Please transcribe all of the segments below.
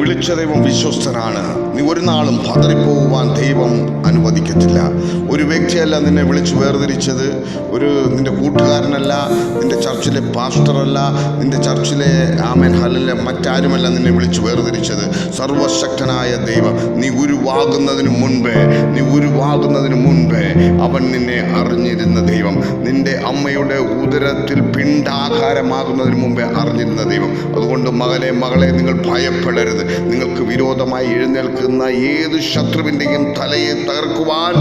വിളിച്ച ദൈവം വിശ്വസ്തനാണ്. നീ ഒരു നാളും പതറിപ്പോകുവാൻ ദൈവം അനുവദിക്കത്തില്ല. ഒരു വ്യക്തിയല്ല നിന്നെ വിളിച്ച് വേർതിരിച്ചത്. നിന്റെ കൂട്ടുകാരനല്ല, നിന്റെ ചർച്ചിലെ പാസ്റ്ററല്ല, നിന്റെ ചർച്ചിലെ ഹല്ലേലൂയ മറ്റാരുമല്ല നിന്നെ വിളിച്ച് വേർതിരിച്ചത്. സർവശക്തനായ ദൈവം. നീ ഉരുവാകുന്നതിന് മുൻപേ അവൻ നിന്നെ അറിഞ്ഞിരുന്ന ദൈവം. നിന്റെ അമ്മയുടെ ഉദരത്തിൽ പിണ്ടാകാരമാകുന്നതിന് മുമ്പേ അറിഞ്ഞിരുന്ന ദൈവം. അതുകൊണ്ട് മകളെ നിങ്ങൾ ഭയപ്പെടരുത്. നിങ്ങൾക്ക് വിരോധമായി എഴുന്നേൽക്കുന്ന ഏത് ശത്രുവിൻ്റെയും തലയെ തകർക്കുവാൻ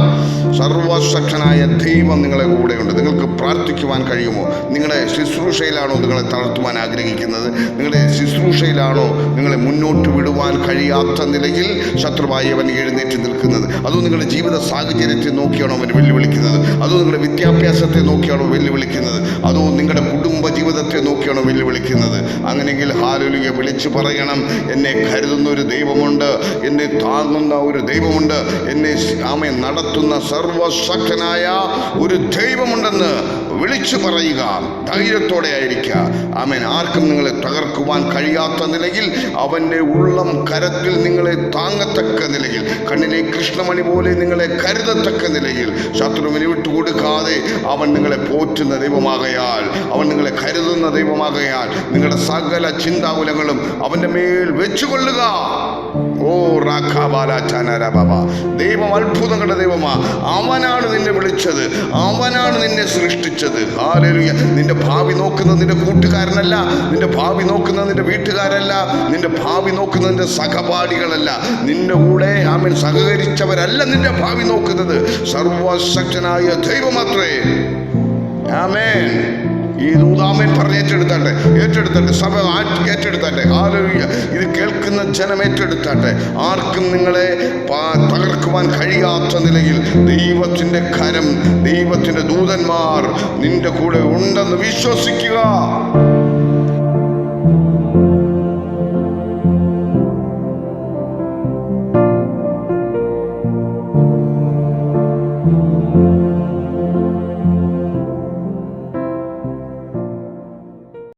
സർവശക്തനായ ദൈവം നിങ്ങളെ കൂടെയുണ്ട്. നിങ്ങൾക്ക് പ്രാർത്ഥിക്കുവാൻ കഴിയുമോ? നിങ്ങളുടെ ശുശ്രൂഷയിലാണോ നിങ്ങളെ തളർത്തുവാൻ ആഗ്രഹിക്കുന്നത്? നിങ്ങളുടെ ശുശ്രൂഷയിലാണോ നിങ്ങളെ മുന്നോട്ട് വിടുവാൻ കഴിയാത്ത നിലയിൽ ശത്രുവായി അവൻ എഴുന്നേറ്റ് നിൽക്കുന്നത്? അതോ നിങ്ങളുടെ ജീവിത സാഹചര്യത്തെ നോക്കിയാണോ അവൻ വെല്ലുവിളിക്കുന്നത്? അതോ നിങ്ങളുടെ വിദ്യാഭ്യാസത്തെ നോക്കിയാണോ വെല്ലുവിളിക്കുന്നത്? അതോ നിങ്ങളുടെ കുടുംബ ജീവിതത്തെ നോക്കിയാണോ വെല്ലുവിളിക്കുന്നത്? അങ്ങനെയെങ്കിൽ ഹല്ലേലൂയ വിളിച്ചു പറയണം, എന്നെ കരുതുന്ന ഒരു ദൈവമുണ്ട്, എന്നെ താങ്ങുന്ന ഒരു ദൈവമുണ്ട്, എന്നെ നടത്തുന്ന സർവശക്തനായ ഒരു ദൈവമുണ്ടെന്ന് വിളിച്ചു പറയുക. ധൈര്യത്തോടെ ആയിരിക്കുക. ആർക്കും നിങ്ങളെ തകർക്കുവാൻ കഴിയാത്ത നിലയിൽ അവൻ്റെ ഉള്ളം കരത്തിൽ നിങ്ങളെ താങ്ങത്തക്ക നിലയിൽ, കണ്ണിലെ കൃഷ്ണമണി പോലെ നിങ്ങളെ കരുതത്തക്ക നിലയിൽ, ശത്രുവിനെ വിട്ടുകൊടുക്കാതെ അവൻ നിങ്ങളെ പോറ്റുന്ന ദൈവമാകയാൽ, അവൻ നിങ്ങളെ കരുതുന്ന ദൈവമാകയാൽ നിങ്ങളുടെ സകല ചിന്താകുലങ്ങളും അവൻ്റെ മേൽ വെച്ചുകൊള്ളുക. ദൈവം അത്ഭുതങ്ങളുടെ ദൈവമാ. അവനാണ് നിന്നെ വിളിച്ചത്, അവനാണ് നിന്നെ സൃഷ്ടിച്ചത്. ഹല്ലേലൂയ. നിന്റെ ഭാവി നോക്കുന്നത് നിന്റെ കൂട്ടുകാരനല്ല, നിന്റെ ഭാവി നോക്കുന്നത് നിന്റെ വീട്ടുകാരല്ല, നിന്റെ ഭാവി നോക്കുന്നത് നിന്റെ സഹപാഠികളല്ല, നിന്റെ കൂടെ സഹകരിച്ചവരല്ല നിന്റെ ഭാവി നോക്കുന്നത്. സർവശക്തനായ ദൈവമത്രേ. ആമേൻ. ഈ ദൂതാമേൻ പറഞ്ഞ് ഏറ്റെടുത്തട്ടെ. സഭ ഏറ്റെടുത്തട്ടെ. ഹല്ലേലൂയ. ഇത് കേൾക്കുന്ന ജനം ഏറ്റെടുത്തട്ടെ. ആർക്കും നിങ്ങളെ തകർക്കുവാൻ കഴിയാത്ത നിലയിൽ ദൈവത്തിൻ്റെ കരം, ദൈവത്തിൻ്റെ ദൂതന്മാർ നിന്റെ കൂടെ ഉണ്ടെന്ന് വിശ്വസിക്കുക.